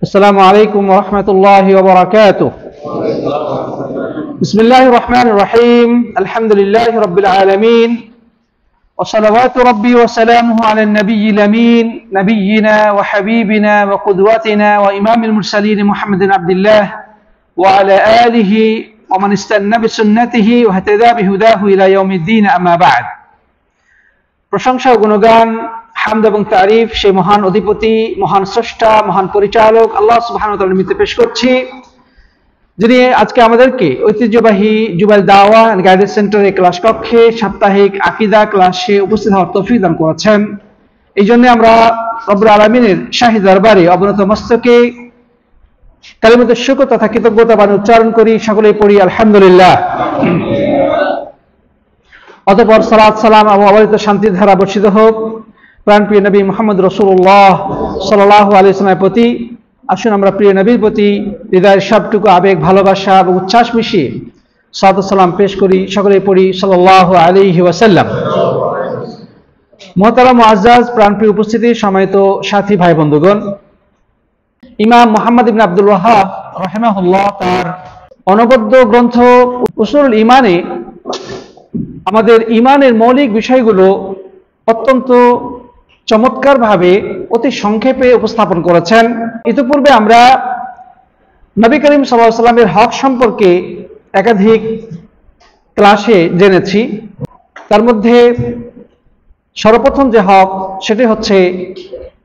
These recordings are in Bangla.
السلام عليكم ورحمة الله وبركاته. بسم الله الرحمن الرحيم. الحمد لله رب العالمين، وصلوات ربي وسلامه على النبي الأمين نبينا وحبيبنا وقدوتنا وإمام المرسلين محمد بن عبد الله وعلى آله ومن استنى بسنته واهتدى بهداه إلى يوم الدين. أما بعد. প্রশংসা ও গুণগান, হামদ এবং তারিফ সেই মহান অধিপতি, মহান স্রষ্টা, মহান পরিচালক আল্লাহ সুবহানাহু ওয়া তাআলার নিমিত্তে পেশ করছি, যিনি আজকে আমাদেরকে ঐতিহ্যবাহী জুবাইল দাওয়া এন্ড গাইডেন্স সেন্টারের ক্লাস কক্ষে সাপ্তাহিক আকীদা ক্লাসে উপস্থিত হওয়ার তৌফিক দান করেছেন। এই জন্য আমরা রব্বুল আলামিনের শাহী দরবারে অবনত মস্তকে কালিমাতুশ শুকর তথা কৃতজ্ঞতা বাণী উচ্চারণ করি। সকলেই পড়ি আলহামদুলিল্লাহ। অতঃপর সালাত সালাম এবং অবারিত শান্তির ধারা বর্ষিত হোক প্রাণপ্রিয় নবী মুহাম্মদ রাসূলুল্লাহ সাল্লাল্লাহু আলাইহি ওয়াসাল্লামের প্রতি। আসুন আমরা প্রিয় নবীর প্রতি হৃদয়ের সবটুকু আবেগ, ভালোবাসা এবং উচ্ছ্বাস মিশিয়ে সালাত ও সালাম পেশ করি। সকলেই পড়ি সাল্লাল্লাহু আলাইহি ওয়াসাল্লাম। মুহতারাম মুআজ্জাজ প্রাণপ্রিয় উপস্থিতি, সম্মানিত সাথী ভাই বন্ধুগণ, ইমাম মুহাম্মদ ইবনে আব্দুল ওয়াহ্হাব রাহিমাহুল্লাহ তার অনবদ্য গ্রন্থ উসুলুল ঈমানে আমাদের ঈমানের মৌলিক বিষয়গুলো অত্যন্ত চমৎকারভাবে অতি সংক্ষেপে উপস্থাপন করেছেন। ইতিপূর্বে আমরা নবী করিম সাল্লাল্লাহু আলাইহি ওয়াসাল্লামের হক সম্পর্কে একাধিক ক্লাসে জেনেছি। তার মধ্যে সর্বপ্রথম যে হক সেটি হচ্ছে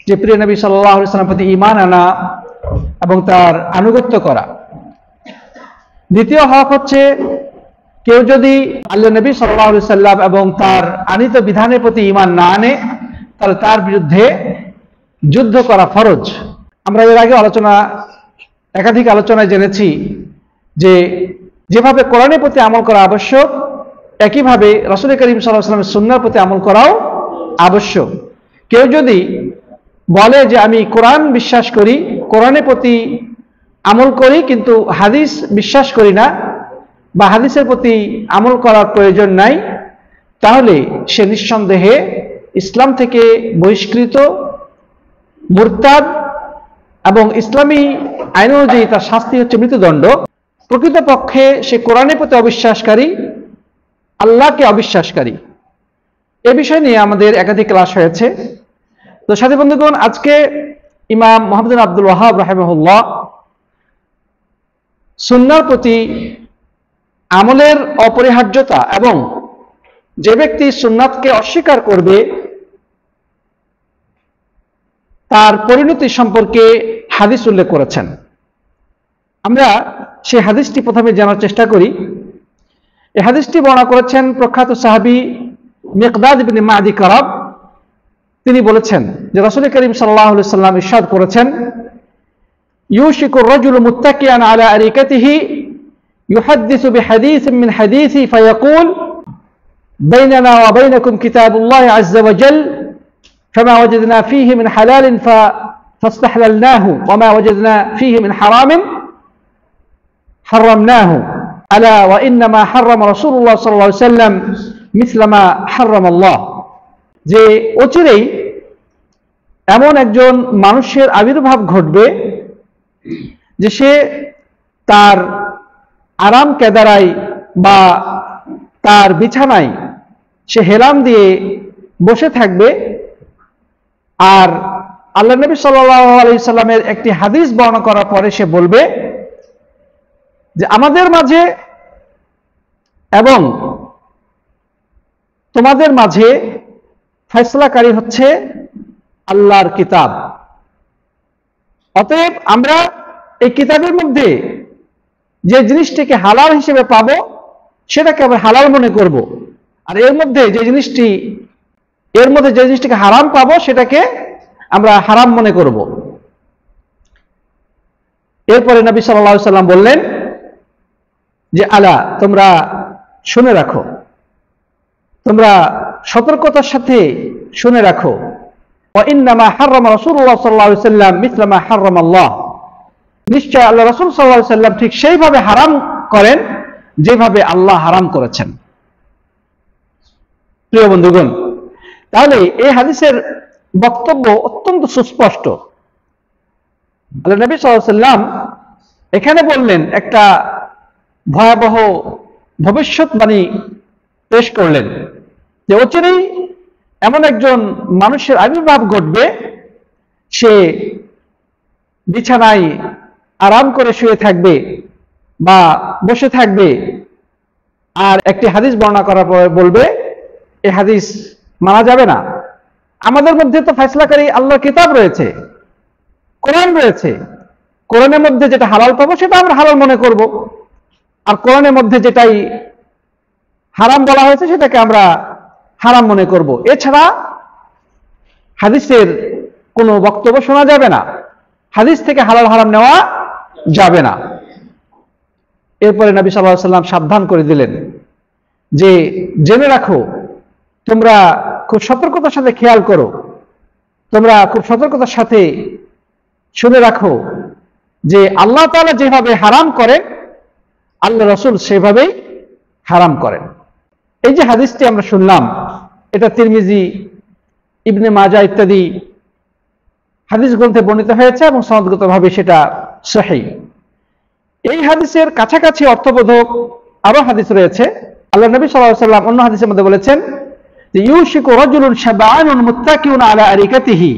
যে প্রিয় নবী সাল্লাল্লাহু আলাইহি ওয়াসাল্লামের প্রতি ঈমান আনা এবং তার আনুগত্য করা। দ্বিতীয় হক হচ্ছে কেউ যদি আল্লাহ নবী সাল্লাল্লাহু আলাইহি ওয়াসাল্লাম এবং তার আনিত বিধানের প্রতি ঈমান না আনে তাহলে তার বিরুদ্ধে যুদ্ধ করা ফরজ। আমরা এর আগে একাধিক আলোচনায় জেনেছি যে যেভাবে কোরআনের প্রতি আমল করা আবশ্যক, একইভাবে রাসূল করিম সাল্লাল্লাহু আলাইহি ওয়াসাল্লামের সুন্নাহর প্রতি আমল করাও আবশ্যক। কেউ যদি বলে যে আমি কোরআন বিশ্বাস করি, কোরআনের প্রতি আমল করি, কিন্তু হাদিস বিশ্বাস করি না বা হাদিসের প্রতি আমল করার প্রয়োজন নাই, তাহলে সে নিঃসন্দেহে ইসলাম থেকে বহিষ্কৃত, মুরতাদ, এবং ইসলামী আইন অনুযায়ী তার শাস্তি হচ্ছে মৃত্যুদণ্ড। প্রকৃতপক্ষে সে কোরআনের প্রতি অবিশ্বাসকারী, আল্লাহকে অবিশ্বাসকারী। এ বিষয় নিয়ে আমাদের একাধিক ক্লাস হয়েছে। তো সাথী বন্ধুগণ, আজকে ইমাম মুহাম্মদ ইবনে আব্দুল ওয়াহ্হাব রাহিমাহুল্লাহ সুন্নাহর প্রতি আমলের অপরিহার্যতা এবং যে ব্যক্তি সুন্নাতকে অস্বীকার করবে তার পরিণতি সম্পর্কে হাদিস উল্লেখ করেছেন। আমরা সেই হাদিসটি প্রথমে জানার চেষ্টা করি। এই হাদিসটি বর্ণনা করেছেন প্রখ্যাত সাহাবী মিকদাদ ইবনে মাদি কারাব। তিনি বলেছেন যে রাসূল করিম সাল্লাল্লাহু আলাইহি ওয়াসাল্লাম ইরশাদ করেছেন, ইউশিকুর রাজুলু মুত্তাকিয়ান আলা আরিকাতিহি يحدث بحديث من حديثي فيقول بيننا وبينكم كتاب الله عز وجل فما وجدنا فيه من حلال فاستحللناه وما وجدنا فيه من حرام حرمناه ألا وإنما حرم رسول الله صلى الله عليه وسلم مثل ما حرم الله। যে অচিরেই এমন একজন মানুষের আবির্ভাব ঘটবে যে সে তার আরাম কেদারায় বা তার বিছানায় সে হেলাম দিয়ে বসে থাকবে, আর আল্লাহ নবী সাল্লাল্লাহু আলাইহি সাল্লামের একটি হাদিস বর্ণনা করার পরে সে বলবে যে আমাদের মাঝে এবং তোমাদের মাঝে ফয়সালাকারী হচ্ছে আল্লাহর কিতাব। অতএব আমরা এই কিতাবের মধ্যে যে জিনিসটিকে হালাল হিসেবে পাবো সেটাকে আমরা হালাল মনে করব, আর এর মধ্যে যে জিনিসটিকে হারাম পাবো সেটাকে আমরা হারাম মনে করব। এরপরে নবী সাল্লাল্লাহু আলাইহি ওয়াসাল্লাম বললেন যে আলা, তোমরা শুনে রাখো, তোমরা সতর্কতার সাথে শুনে রাখো, ওয়া ইন্নামা হাররামা রাসূলুল্লাহ সাল্লাল্লাহু আলাইহি ওয়াসাল্লাম মিছলা মা হাররামা আল্লাহ। নিশ্চয় আল্লাহ রাসূল সাল্লাল্লাহু আলাইহি ওয়াসাল্লাম ঠিক সেইভাবে হারাম করেন যেভাবে আল্লাহ হারাম করেছেন। প্রিয় বন্ধুগণ, তাহলে এই হাদিসের বক্তব্য অত্যন্ত সুস্পষ্ট আল্লাহ নবী সাল্লাল্লাহু আলাইহি ওয়াসাল্লাম এখানে বললেন, একটা ভয়াবহ ভবিষ্যৎবাণী পেশ করলেন যে অচিরেই এমন একজন মানুষের আবির্ভাব ঘটবে, সে বিছানায় আরাম করে শুয়ে থাকবে বা বসে থাকবে, আর একটি হাদিস বর্ণনা করার পরে বলবে এই হাদিস মানা যাবে না। আমাদের মধ্যে তো ফয়সালাকারী আল্লাহর কিতাব রয়েছে, কোরআন রয়েছে। কোরআনের মধ্যে যেটা হালাল পাবো সেটা আমরা হালাল মনে করব, আর কোরআনের মধ্যে যেটাই হারাম বলা হয়েছে সেটাকে আমরা হারাম মনে করব। এছাড়া হাদিসের কোনো বক্তব্য শোনা যাবে না, হাদিস থেকে হালাল হারাম নেওয়া যাবে না। এরপরে নবী সাল্লাল্লাহু আলাইহি ওয়াসাল্লাম সাবধান করে দিলেন যে জেনে রাখো, তোমরা খুব সতর্কতার সাথে খেয়াল করো, তোমরা খুব সতর্কতার সাথে শুনে রাখো যে আল্লাহ তাআলা যেভাবে হারাম করেন আল্লাহ রাসূল সেভাবেই হারাম করেন। এই যে হাদিসটি আমরা শুনলাম, এটা তিরমিজি, ইবনে মাজাহ ইত্যাদি হাদিস গ্রন্থে বর্ণিত হয়েছে এবং সনদগতভাবে সেটা সহিহ। এই হাদিসের কাছাকাছি অর্থবোধক আরো হাদিস রয়েছে। আল্লাহ নবী সাল্লাল্লাহু আলাইহি ওয়াসাল্লাম অন্য হাদিসের মধ্যে বলেছেন যে ইউশিকু রাজুলুন শাবআনুন মুত্তাকিউন আলা আরিকাতিহি,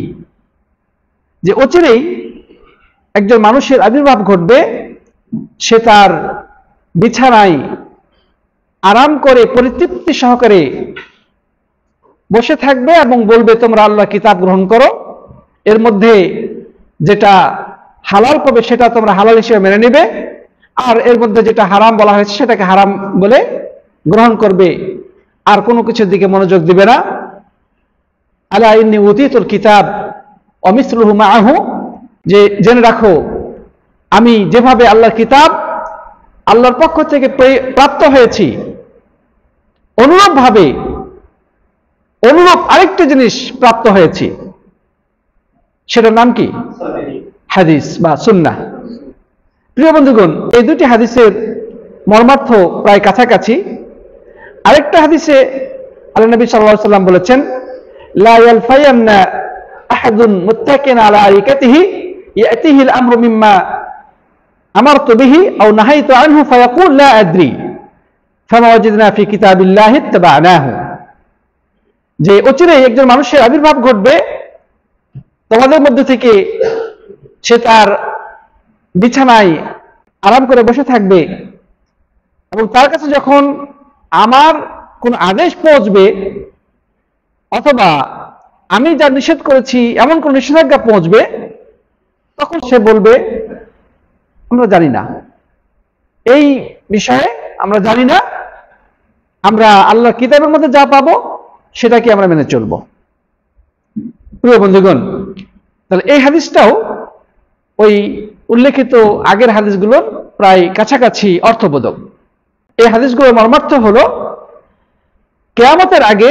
যে অচিরেই একজন মানুষের আবির্ভাব ঘটবে, সে তার বিছানায় আরাম করে পরিতৃপ্তি সহকারে বসে থাকবে এবং বলবে তোমরা আল্লাহ কিতাব গ্রহণ করো, এর মধ্যে যেটা হালাল পাবে সেটা তোমরা হালাল হিসেবে মেনে নেবে, আর এর মধ্যে যেটা হারাম বলা হয়েছে সেটাকে হারাম বলে গ্রহণ করবে, আর কোনো কিছুর দিকে মনোযোগ দিবে না। আলা ইন্নী উতীতুল কিতাব ওয়া মিসলুহু মাআহু, যে জেনে রাখো আমি যেভাবে আল্লাহর কিতাব আল্লাহর পক্ষ থেকে প্রাপ্ত হয়েছি, অনুরূপভাবে অনুরূপ আরেকটি জিনিস প্রাপ্ত হয়েছি, সেটার নাম কি? হাদিস বা সুন্নাহ। প্রিয় বন্ধুগণ, এই দুটি হাদিসের মর্মার্থ প্রায় কাছাকাছি। আরেকটা হাদিসে আল্লাহ নবী সাল্লাল্লাহু আলাইহি ওয়াসাল্লাম বলেছেন, লা ইয়ালফায়ান্না আহাদুন মুত্তাকিন আলা আরিকাতিহি ইয়াতিহি আল-আমরু মিম্মা আমারতু বিহি আও নাহাইতু আনহু ফায়াকুল লা আদরি ফামা ওয়াজাদনা ফি কিতাবিল্লাহি ইত্তাবা'নাহু, যে অচিরেই একজন মানুষের আবির্ভাব ঘটবে তোমাদের মধ্যে থেকে, সে তার বিছানায় আরাম করে বসে থাকবে এবং তার কাছে যখন আমার কোন আদেশ পৌঁছবে অথবা আমি যা নিষেধ করেছি এমন কোন নিষেধাজ্ঞা পৌঁছবে, তখন সে বলবে আমরা জানি না, এই বিষয়ে আমরা জানি না, আমরা আল্লাহর কিতাবের মধ্যে যা পাবো সেটাকে আমরা মেনে চলবো। প্রিয় বন্ধুগণ, তাহলে এই হাদিসটাও ওই উল্লেখিত আগের হাদিসগুলোর প্রায় কাছাকাছি অর্থবোধক। এই হাদিসগুলোর মর্মার্থ হলো, কিয়ামতের আগে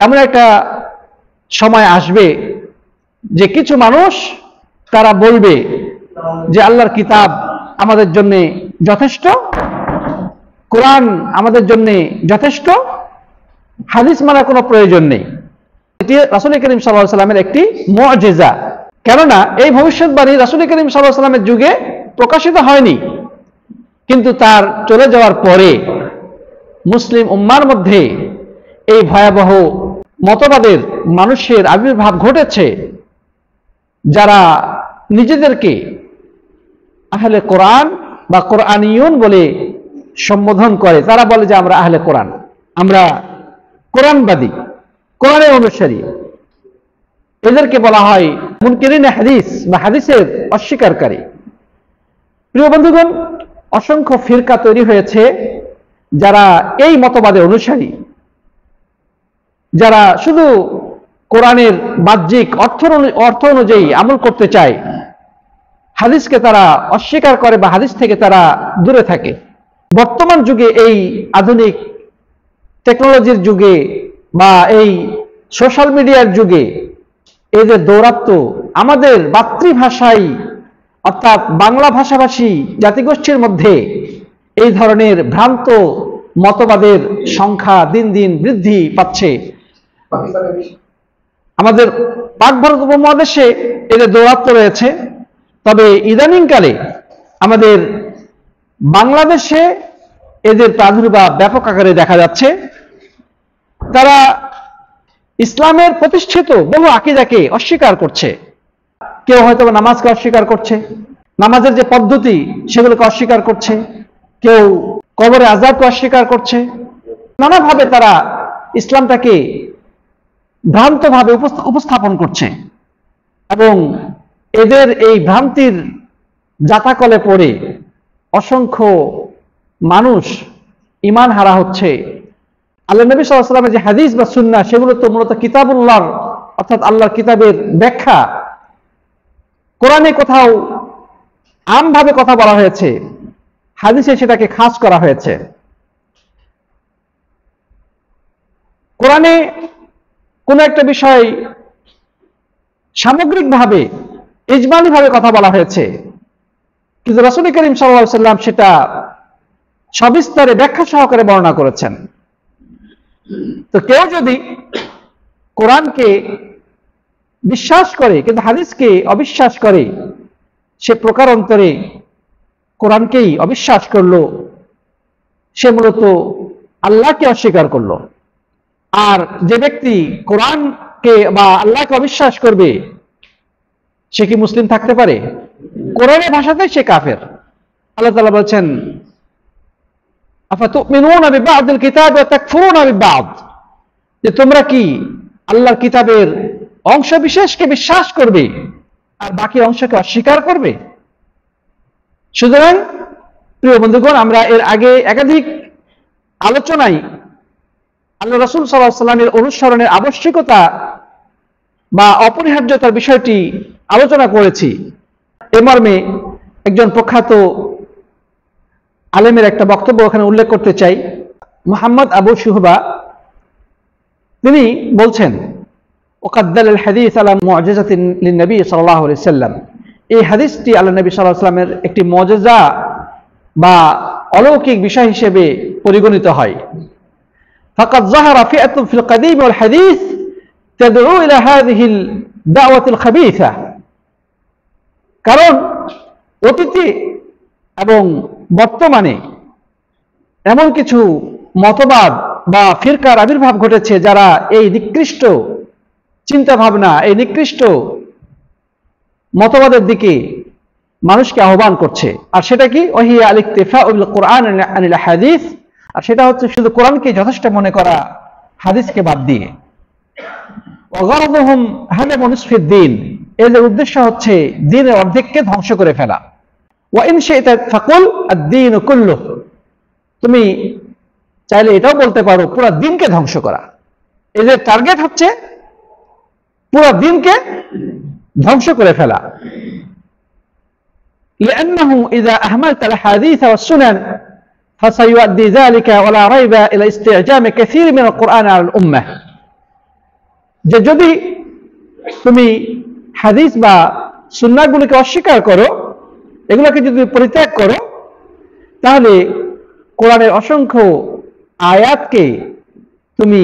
এমন একটা সময় আসবে যে কিছু মানুষ তারা বলবে যে আল্লাহর কিতাব আমাদের জন্য যথেষ্ট, কোরআন আমাদের জন্য যথেষ্ট, হাদিস মানার কোনো প্রয়োজন নেই। এটি রাসূল করিম সাল্লাল্লাহু আলাইহি ওয়াসাল্লামের একটি মুআজিজা, কেননা এই ভবিষ্যৎবাণী রাসূল করিম সাল্লাল্লাহু আলাইহি ওয়াসাল্লামের যুগে প্রকাশিত হয়নি, কিন্তু তার চলে যাওয়ার পরে মুসলিম উম্মার মধ্যে এই ভয়াবহ মতবাদের মানুষের আবির্ভাব ঘটেছে, যারা নিজেদেরকে আহলে কোরআন বা কোরআনিয়ুন বলে সম্বোধন করে। তারা বলে যে আমরা আহলে কোরআন, আমরা কোরআনবাদী, কোরআনের অনুসারী। এদেরকে বলা হয় মুনকিরিনে হাদিস বা হাদিসের অস্বীকারী। প্রিয় বন্ধুগণ, অসংখ্য ফিরকা তৈরি হয়েছে যারা এই মতবাদের অনুসারী, যারা শুধু কোরআনের বাহ্যিক অর্থ অনুযায়ী আমল করতে চায়, হাদিসকে তারা অস্বীকার করে বা হাদিস থেকে তারা দূরে থাকে। বর্তমান যুগে, এই আধুনিক টেকনোলজির যুগে বা এই সোশ্যাল মিডিয়ার যুগে এদের দৌরাত্ম্য আমাদের মাতৃভাষায় অর্থাৎ বাংলা ভাষাভাষী জাতিগোষ্ঠীর মধ্যে এই ধরনের ভ্রান্ত মতবাদের সংখ্যা দিন দিন বৃদ্ধি পাচ্ছে। আমাদের পাক ভারত উপমহাদেশে এদের দৌরাত্ম্য রয়েছে, তবে ইদানিংকালে আমাদের বাংলাদেশে এদের প্রাদুর্ভাব ব্যাপক আকারে দেখা যাচ্ছে। তারা ইসলামের প্রতিষ্ঠিত বহু আকীদাকে অস্বীকার করছে। কেউ হয়তো নামাজকে অস্বীকার করছে, নামাজের যে পদ্ধতি সেগুলোকে অস্বীকার করছে, কেউ কবরে আযাবকে অস্বীকার করছে। নানাভাবে তারা ইসলামটাকে ভ্রান্তভাবে উপস্থাপন করছে এবং এদের এই ভ্রান্তির জাতাকলে পড়ে অসংখ্য মানুষ ঈমান হারা হচ্ছে। আল্লাহ নবী সাল্লাল্লাহু আলাইহি ওয়াসাল্লামের যে হাদিস বা সুন্নাহ, সেগুলো তো মূলত কিতাবুল্লাহর অর্থাৎ আল্লাহর কিতাবের ব্যাখ্যা। কোরআনে কোথাও আমভাবে কথা বলা হয়েছে, হাদিসে সেটাকে খাস করা হয়েছে। কোরআনে কোন একটা বিষয় সামগ্রিকভাবে ইজমালিভাবে কথা বলা হয়েছে, কিন্তু রাসূল করিম সাল্লাল্লাহু আলাইহি ওয়াসাল্লাম সেটা সবিস্তারে ব্যাখ্যা সহকারে বর্ণনা করেছেন। তো কেউ যদি কোরআনকে বিশ্বাস করে কিন্তু হাদিসকে অবিশ্বাস করে, সে প্রকারান্তরে কোরআনকেই অবিশ্বাস করলো, সে মূলত আল্লাহকে অস্বীকার করলো। আর যে ব্যক্তি কোরআনকে বা আল্লাহকে অবিশ্বাস করবে, সে কি মুসলিম থাকতে পারে? কোরআনের ভাষাতেই সে কাফের। আল্লাহ তাআলা বলছেন, আফাতুমিনুনা বিবা'দিল কিতাব ওয়া তাকফুরুনা বিবা'দ, যে তোমরা কি আল্লাহর কিতাবের অংশ বিশেষকে বিশ্বাস করবে আর বাকি অংশকে অস্বীকার করবে? সুতরাং প্রিয় বন্ধুগণ, আমরা এর আগে একাধিক আলোচনায় আল্লাহ রাসূল সাল্লাল্লাহু আলাইহি ওয়াসাল্লামের অনুসরণের আবশ্যকতা বা অপরিহার্যতার বিষয়টি আলোচনা করেছি। এ মর্মে একজন প্রখ্যাত আলেমের একটা বক্তব্য ওখানে উল্লেখ করতে চাই। মুহাম্মদ আবু শুহবা তিনি বলছেন, ওয়াকাদ্দালাল হাদিস আলা মুআজিজাতিন লিন-নবী সাল্লাল্লাহু আলাইহি ওয়াসাল্লাম, এই হাদিসটি আল্লাহ নবী সাল্লাল্লাহু আলাইহি ওয়াসাল্লামের একটি মুআজিজা বা অলৌকিক বিষয় হিসেবে পরিগণিত হয়। ফাকাদ যাহারা ফিআতুন ফিল কাদীম ওয়াল হাদিস তাদউ ইলা হাযিহিল দাওয়াতিল খাবীসা, কারণ অতীতে এবং বর্তমানে এমন কিছু মতবাদ বা ফিরকার আবির্ভাব ঘটেছে যারা এই নিকৃষ্ট চিন্তা ভাবনা, এই নিকৃষ্ট মতবাদের দিকে মানুষকে আহ্বান করছে। আর সেটা কি? ওয়াহিয়া আল ইকতিফাউ বিল কুরআন আনিল হাদিস, আর সেটা হচ্ছে শুধু কোরআনকে যথেষ্ট মনে করা, হাদিসকে বাদ দিয়ে। ওয়া গারদুহুম হাদামু নিসফিদ দ্বীন, এদের উদ্দেশ্য হচ্ছে দ্বীনের অর্ধেককে ধ্বংস করে ফেলা। ওয়া ইন শি'তা ফাকুল আদ-দ্বীন কুল্লুহু, তুমি চাইলে এটাও বলতে পারো পুরো দ্বীনকে ধ্বংস করা। এদের টার্গেট হচ্ছে পুরো দ্বীনকে ধ্বংস করে ফেলা। لأنه إذا أهملت الحديث والسنن فسيؤدي ذلك ولا ريب إلى استعجام كثير من القرآن على الأمة, যে যদি তুমি হাদিস বা সুন্নাহগুলোকে অস্বীকার করো, এগুলোকে যদি পরিত্যাগ করো, তাহলে কোরআনের অসংখ্য আয়াতকে তুমি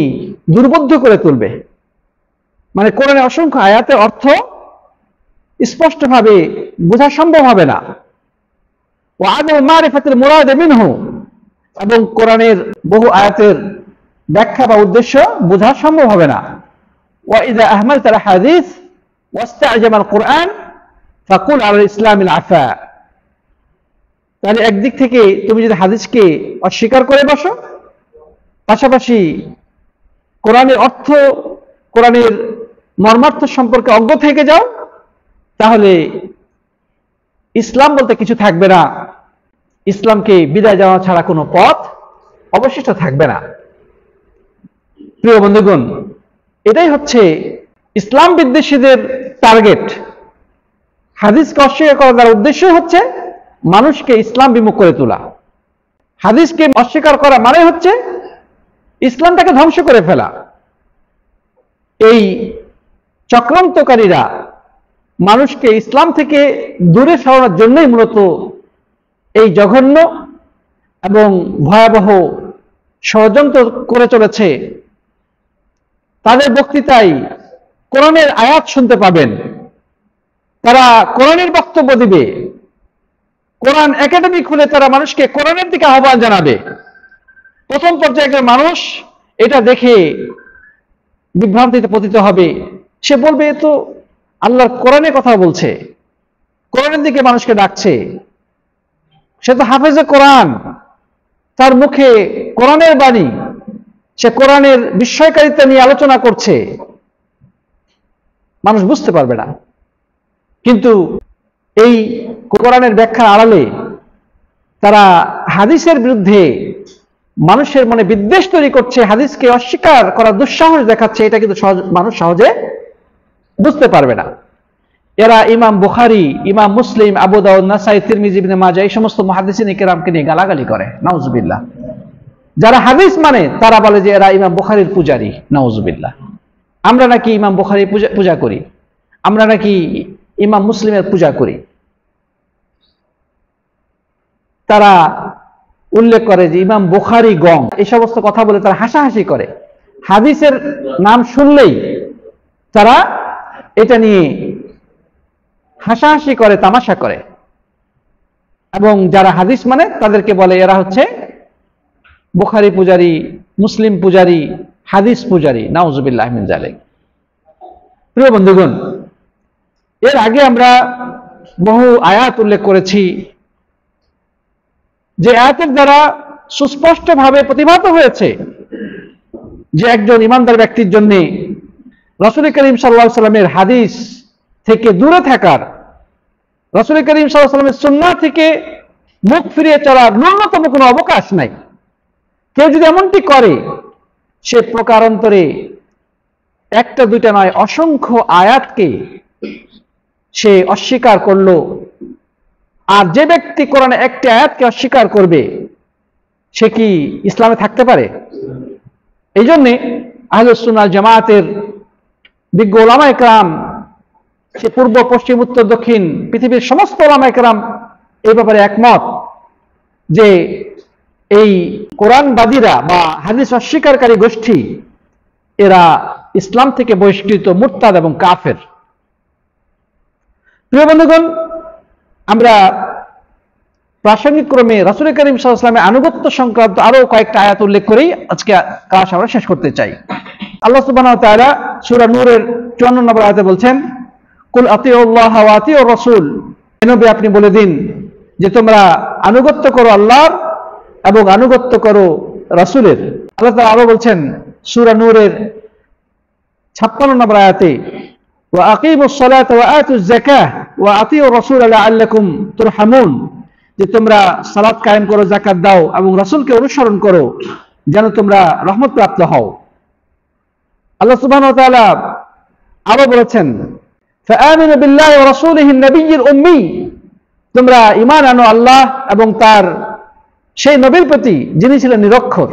দুর্বোধ্য করে তুলবে। মানে কোরআনের অসংখ্য আয়াতের অর্থ স্পষ্টভাবে বোঝা সম্ভব হবে না। ওয়া আদামু মারিফাতিল মুরাদ মিনহু, এবং কোরআনের বহু আয়াতের ব্যাখ্যা বা উদ্দেশ্য বোঝা সম্ভব হবে না। ওয়া ইযা আহমালতাল হাদিস ওয়াস্তা'জামাল কুরআন ফাকুল আলাল ইসলামিল আফা, তাহলে একদিক থেকে তুমি যদি হাদিসকে অস্বীকার করে বসো, পাশাপাশি কোরআনের অর্থ, কোরআনের মর্মার্থ সম্পর্কে অজ্ঞ থেকে যাও, তাহলে ইসলাম বলতে কিছু থাকবে না। ইসলামকে বিদায় যাওয়া ছাড়া কোনো পথ অবশিষ্ট থাকবে না। প্রিয় বন্ধুগণ, এটাই হচ্ছে ইসলাম বিদ্বেষীদের টার্গেট। হাদিসকে অস্বীকার করার উদ্দেশ্য হচ্ছে মানুষকে ইসলাম বিমুখ করে তোলা। হাদিসকে অস্বীকার করা মানে হচ্ছে ইসলামটাকে ধ্বংস করে ফেলা। এই চক্রান্তকারীরা মানুষকে ইসলাম থেকে দূরে সরানোর জন্যই মূলত এই জঘন্য এবং ভয়াবহ ষড়যন্ত্র করে চলেছে। তাদের বক্তৃতায় কোরআনের আয়াত শুনতে পাবেন, তারা কোরআনের বক্তব্য দিবে, কোরআন একাডেমি খুলে তারা মানুষকে কোরআনের দিকে আহ্বান জানাবে। প্রথম পর্যায়ে মানুষ এটা দেখে বিভ্রান্তিতে পতিত হবে, সে বলবে তো আল্লাহর কোরআনের কথা বলছে, কোরআনের দিকে মানুষকে ডাকছে, সে তো হাফেজে কোরআন, তার মুখে কোরআনের বাণী, সে কোরআনের বিস্ময়কারিতা নিয়ে আলোচনা করছে, মানুষ বুঝতে পারবে না। কিন্তু এই কোরআনের ব্যাখ্যার আড়ালে তারা হাদিসের বিরুদ্ধে মানুষের মনে বিদ্বেষ তৈরি করছে, হাদিসকে অস্বীকার করার দুঃসাহস দেখাচ্ছে, এটা কিন্তু মানুষ সহজে বুঝতে পারবে না। এরা ইমাম বুখারী, ইমাম মুসলিম, আবু দাউদ, নাসাই, তিরমিজি, ইবনে মাজাহ এই সমস্ত মুহাদ্দিসিন কিরামকে নিয়ে গালাগালি করে, নাউজুবিল্লাহ। যারা হাদিস মানে তারা বলে যে এরা ইমাম বুখারীর পূজারী, নাউজুবিল্লাহ। আমরা নাকি ইমাম বুখারী পূজা করি, আমরা নাকি ইমাম মুসলিমের পূজা করি। তারা উল্লেখ করে যে ইমাম বুখারী গং, এই সমস্ত কথা বলে তারা হাসাহাসি করে। হাদিসের নাম শুনলেই তারা এটা নিয়ে হাসাহাসি করে, তামাশা করে, এবং যারা হাদিস মানে তাদেরকে বলে এরা হচ্ছে বুখারী পূজারী, মুসলিম পূজারী, হাদিস পূজারী, নাউজুবিল্লাহ মিন যালিক। প্রিয় বন্ধুগণ, এর আগে আমরা বহু আয়াত উল্লেখ করেছি, যে আয়াতের দ্বারা সুস্পষ্টভাবে প্রতিভাত হয়েছে যে একজন ইমানদার ব্যক্তির জন্য রাসূল করিম সাল্লাল্লাহু আলাইহি সাল্লামের হাদিস থেকে দূরে থাকার, রাসূল করিম সাল্লাল্লাহু আলাইহি সাল্লামের সুন্নাহ থেকে মুখ ফিরিয়ে চলার ন্যূনতম কোনো অবকাশ নাই। কেউ যদি এমনটি করে, সে প্রকারান্তরে একটা দুইটা নয় অসংখ্য আয়াতকে সে অস্বীকার করলো। আর যে ব্যক্তি কোরআনে একটি আয়াতকে অস্বীকার করবে, সে কি ইসলামে থাকতে পারে? এই জন্যে আহলুস সুন্নাহ জামায়াতের বিজ্ঞ উলামায়ে কেরাম, সে পূর্ব, পশ্চিম, উত্তর, দক্ষিণ পৃথিবীর সমস্ত উলামায়ে কেরাম এই ব্যাপারে একমত যে এই কোরআনবাদীরা বা হাদিস অস্বীকারী গোষ্ঠী এরা ইসলাম থেকে বহিষ্কৃত, মুরতাদ এবং কাফের। প্রিয় বন্ধুগণ, আমরা প্রাসঙ্গিক ক্রমে রাসূল করিম সাল্লাল্লাহু আলাইহি ওয়াসাল্লামের আনুগত্য সংক্রান্ত আরো কয়েকটা আয়াত উল্লেখ করেই আজকে ক্লাস আমরা শেষ করতে চাই। আল্লাহ সুবহানাহু ওয়া তাআলা সূরা নূরের 54 নম্বর আয়াতে বলছেন, কুল আতিউল্লাহ ওয়া আতিউর রাসূল, নবী আপনি বলে দিন যে তোমরা আনুগত্য করো আল্লাহর এবং আনুগত্য করো রাসূলের। আল্লাহ তাআলা আরো বলছেন সূরা নূরের 56 নম্বর আয়াতে, ওয়া আকিমুস সালাতা ওয়া আতুজ যাকাহ ওয়া আতিউর রাসূল লাআল্লাকুম তুরহামুন, যে তোমরা সালাত কায়েম করো, যাকাত দাও এবং রাসূলকে অনুসরণ করো যেন তোমরা রহমত প্রাপ্ত হও। আল্লাহ সুবহানাহু ওয়া তাআলা আরো বলেছেন, ফাআমিনু বিল্লাহি ওয়া রাসূলিহিন নাবিয়্যিল উম্মি, তোমরা ঈমান আনো আল্লাহ এবং তার সেই নবীর প্রতি যিনি ছিলেন নিরক্ষর।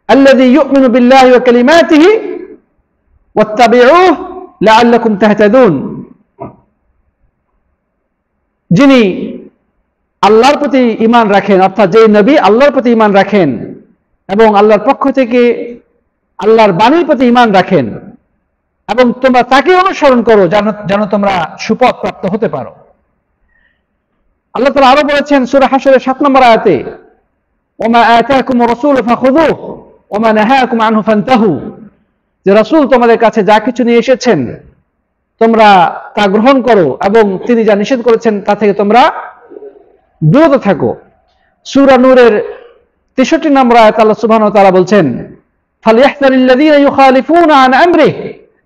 আল্লাযী ইউমিনু বিল্লাহি ওয়া কালিমাতিহি ওয়াত্তাবিউহু লাআল্লাকুম তাহতাদুন, যিনি আল্লাহর প্রতি ঈমান রাখেন, অর্থাৎ যে নবী আল্লাহর প্রতি ঈমান রাখেন এবং আল্লাহর পক্ষ থেকে আল্লাহর বাণীর প্রতি ঈমান রাখেন, এবং তোমরা তাকে অনুসরণ করো যেন তোমরা সুপথ প্রাপ্ত হতে পারো। আল্লাহ তাআলা আরো বলেছেন সূরা হাশরের 7 নম্বর আয়াতে, ওমা আতাকুমুর রাসূলু ফাখুযুহু ওমা নাহাকুম আনহু ফান্তাহু, যে রাসূল তোমাদের কাছে যা কিছু নিয়ে এসেছেন তোমরা তা গ্রহণ করো এবং তিনি যা নিষেধ করেছেন তা থেকে তোমরা বিরত থাকো। সূরা নূরের 63 নম্বর আয়াতে আল্লাহ সুবহানাহু ওয়া তাআলা বলছেন, ফালইহযারিল্লাযীনা ইউখালিফুনা আন আমরিহি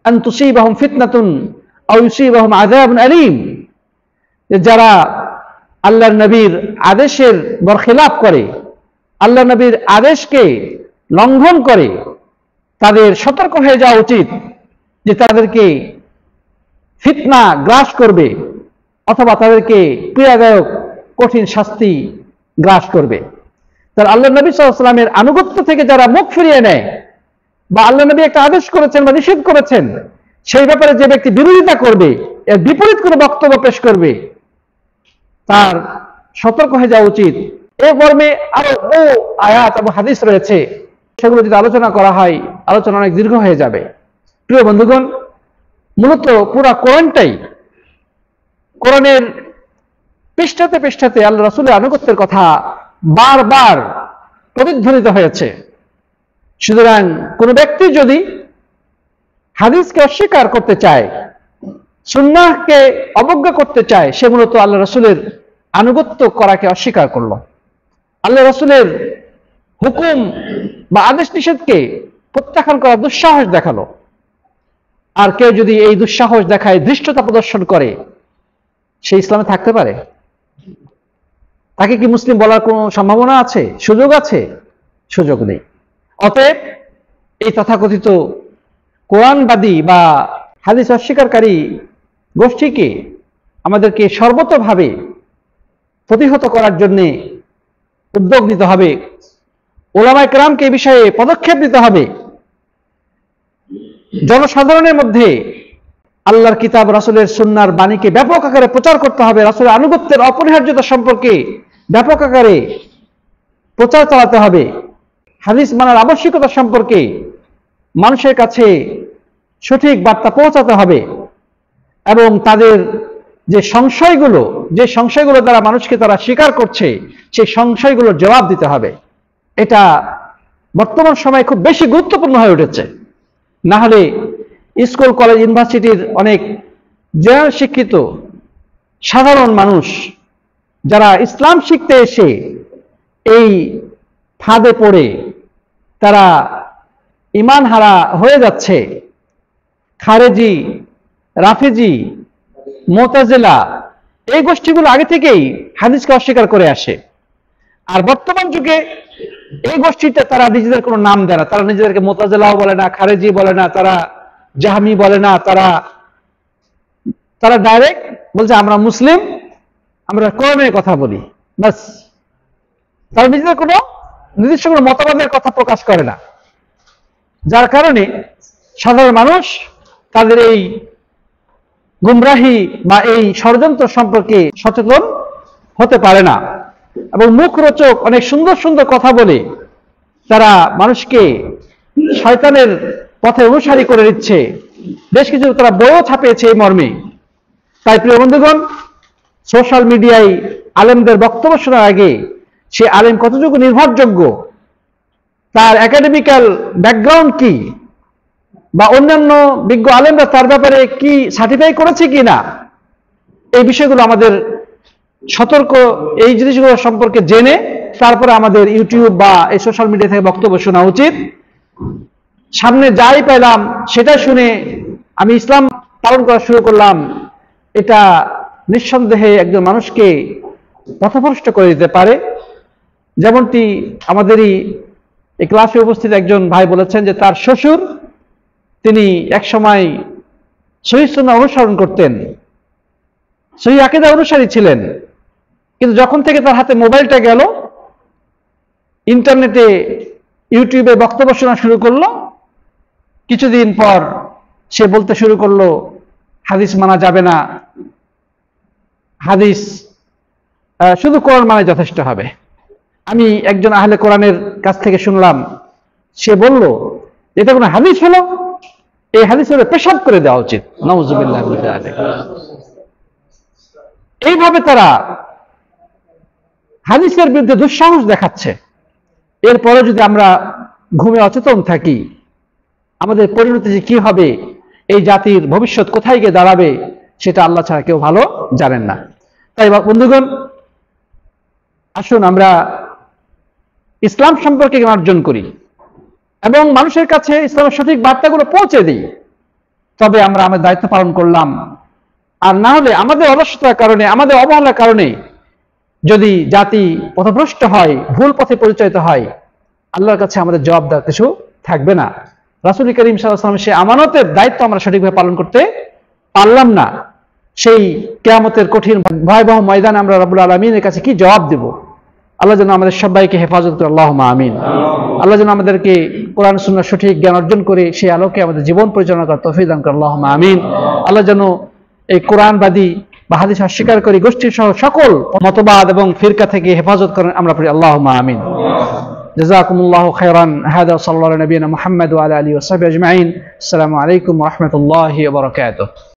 আন তুসীবাহুম ফিতনাতুন আও ইউসীবাহুম আযাবুন আলীম, যারা আল্লাহর নবীর আদেশের বরখিলাফ করে, আল্লাহ নবীর আদেশকে লঙ্ঘন করে, তাদের সতর্ক হয়ে যাওয়া উচিত যে তাদেরকে ফিতনা গ্রাস করবে অথবা তাদেরকে পীড়াদায়ক কঠিন শাস্তি গ্রাস করবে। তার আল্লাহ নবী সাল্লাল্লাহু আলাইহি ওয়াসাল্লামের আনুগত্য থেকে যারা মুখ ফিরিয়ে নেয় বা আল্লাহ নবী একটা আদেশ করেছেন বা নিষেধ করেছেন সেই ব্যাপারে যে ব্যক্তি বিরোধিতা করবে, এর বিপরীত করে বক্তব্য পেশ করবে, তার সতর্ক হয়ে যাওয়া উচিত। এই মর্মে আরো বহু আয়াত এবং হাদিস রয়েছে, সেগুলো যদি আলোচনা করা হয় আলোচনা অনেক দীর্ঘ হয়ে যাবে। প্রিয় বন্ধুগণ, মূলত পুরা কোরআনটাই কোরআনের পৃষ্ঠাতে পৃষ্ঠাতে আল্লাহ রাসূলের আনুগত্যের কথা বারবার প্রতিধ্বনিত হয়েছে। সুতরাং কোন ব্যক্তি যদি হাদিসকে অস্বীকার করতে চায়, সুন্নাহকে অবজ্ঞা করতে চায়, সে মূলত আল্লাহ রাসূলের আনুগত্য করাকে অস্বীকার করলো, আল্লাহ রাসূলের হুকুম বা আদেশ নিষেধকে প্রত্যাখ্যান করার দুঃসাহস দেখালো। আর কেউ যদি এই দুঃসাহস দেখায়, ধৃষ্টতা প্রদর্শন করে, সে ইসলামে থাকতে পারে? তাকে কি মুসলিম বলার কোনো সম্ভাবনা আছে, সুযোগ আছে? সুযোগ নেই। অতএব এই তথাকথিত কোরআনবাদী বা হাদিস অস্বীকারী গোষ্ঠীকে আমাদেরকে সর্বতোভাবে প্রতিহত করার জন্য উদ্যোগ নিতে হবে। উলামায়ে কেরামকে এই বিষয়ে পদক্ষেপ নিতে হবে। জনসাধারণের মধ্যে আল্লাহর কিতাব, রাসূলের সুন্নাহর বাণীকে ব্যাপক আকারে প্রচার করতে হবে। রাসূলের আনুগত্যের অপরিহার্যতা সম্পর্কে ব্যাপক আকারে প্রচার চালাতে হবে। হাদিস মানার আবশ্যিকতা সম্পর্কে মানুষের কাছে সঠিক বার্তা পৌঁছাতে হবে এবং তাদের যে সংশয়গুলো দ্বারা মানুষকে তারা স্বীকার করছে, সেই সংশয়গুলোর জবাব দিতে হবে। এটা বর্তমান সময়ে খুব বেশি গুরুত্বপূর্ণ হয়ে উঠেছে। না হলে স্কুল, কলেজ, ইউনিভার্সিটির অনেক জেনারেল শিক্ষিত সাধারণ মানুষ যারা ইসলাম শিখতে এসে এই ফাঁদে পড়ে তারা ঈমান হারা হয়ে যাচ্ছে। খারেজি, রাফিজি, মুতাজিলা এই গোষ্ঠীগুলো আগে থেকেই হাদিসকে অস্বীকার করে আসে। আর বর্তমান যুগে এই গোষ্ঠীটা তারা নিজেদের কোনো নাম দেয় না। তারা নিজেদেরকে মুতাজিলাও বলে না, খারেজি বলে না, তারা জাহমি বলে না, তারা ডাইরেক্ট বলছে আমরা মুসলিম, আমরা কোরআনের কথা বলি, বাস। তারা নিজেদের কোনো নির্দিষ্ট কোনো মতবাদের কথা প্রকাশ করে না, যার কারণে সাধারণ মানুষ তাদের এই গুমরাহি বা এই ষড়যন্ত্র সম্পর্কে সচেতন হতে পারে না এবং মুখরোচক অনেক সুন্দর সুন্দর কথা বলে তারা মানুষকে শয়তানের পথে অনুসারী করে দিচ্ছে। বেশ কিছু তারা বইও ছাপিয়েছে এই মর্মে। তাই প্রিয় বন্ধুগণ, সোশ্যাল মিডিয়ায় আলেমদের বক্তব্য শোনার আগে সে আলেম কতটুকু নির্ভরযোগ্য, তার একাডেমিক্যাল ব্যাকগ্রাউন্ড কি, বা অন্যান্য বিজ্ঞ আলেমরা তার ব্যাপারে কি সার্টিফাই করেছে কিনা, এই বিষয়গুলো আমাদের সতর্ক, এই জিনিসগুলো সম্পর্কে জেনে তারপরে আমাদের ইউটিউব বা এই সোশ্যাল মিডিয়া থেকে বক্তব্য শোনা উচিত। সামনে যাই পেলাম সেটাই শুনে আমি ইসলাম পালন করা শুরু করলাম, এটা নিঃসন্দেহে একজন মানুষকে পথভ্রষ্ট করে দিতে পারে। যেমনটি আমাদেরই এই ক্লাসে উপস্থিত একজন ভাই বলেছেন যে তার শ্বশুর তিনি একসময় সহিহ সুন্নাহ অনুসরণ করতেন, সহিহ আকীদা অনুসারী ছিলেন, কিন্তু যখন থেকে তার হাতে মোবাইলটা গেল, ইন্টারনেটে ইউটিউবে বক্তব্য শোনা শুরু করলো, কিছুদিন পর সে বলতে শুরু করলো হাদিস মানা যাবে না, হাদিস শুধু কোরআন মানে যথেষ্ট হবে। আমি একজন আহলে কোরআনের কাছ থেকে শুনলাম, সে বলল এটা কোনো হাদিস হলো, এই হাদিস হলে পেশাব করে দেওয়া উচিত। নাউজুবিল্লাহ। এইভাবে তারা হাদিসের বিরুদ্ধে দুঃসাহস দেখাচ্ছে। এরপরে যদি আমরা ঘুমে অচেতন থাকি, আমাদের পরিণতি কি হবে, এই জাতির ভবিষ্যৎ কোথায় গিয়ে দাঁড়াবে, সেটা আল্লাহ ছাড়া কেউ ভালো জানেন না। তাই বন্ধুগণ, আসুন আমরা ইসলাম সম্পর্কে জ্ঞান অর্জন করি এবং মানুষের কাছে ইসলামের সঠিক বার্তাগুলো পৌঁছে দিই, তবে আমরা আমাদের দায়িত্ব পালন করলাম। আর না হলে আমাদের অলসতার কারণে, আমাদের অবহেলার কারণে যদি জাতি পথভ্রষ্ট হয়, ভুল পথে পরিচালিত হয়, আল্লাহর কাছে আমাদের জবাব দেওয়ার কিছু থাকবে না। রাসূল করিম সাল্লাল্লাহু আলাইহি ওয়াসাল্লাম সেই আমানতের দায়িত্ব আমরা সঠিকভাবে পালন করতে পারলাম না। সেই কিয়ামতের কঠিন ভয়াবহ ময়দানে আমরা রব্বুল আলামিনের কাছে কি জবাব দেব? আল্লাহ যেন আমাদের সবাইকে হেফাজত করে, আল্লাহুম্মা আমিন। আল্লাহ যেন আমাদেরকে কোরআন সুন্নাহর সঠিক জ্ঞান অর্জন করে সেই আলোকে আমাদের জীবন পরিচালনা করার তৌফিক দান করে, আল্লাহুম্মা আমিন। আল্লাহ যেন এই কোরআনবাদী বা হাদিস অস্বীকারী গোষ্ঠীর সহ সকল মতবাদ এবং ফিরকা থেকে হেফাজত করেন, আমরা পড়ি আল্লাহুম্মা আমিন। জাযাকুমুল্লাহু খাইরান। হাদা সাল্লাল্লাহু আলা নবিয়িনা মুহাম্মদ ওয়া আলা আলিহি ওয়া সাহবিহি আজমাইন। আসসালামু আলাইকুম ওয়া রাহমাতুল্লাহি ওয়া বারাকাতুহু।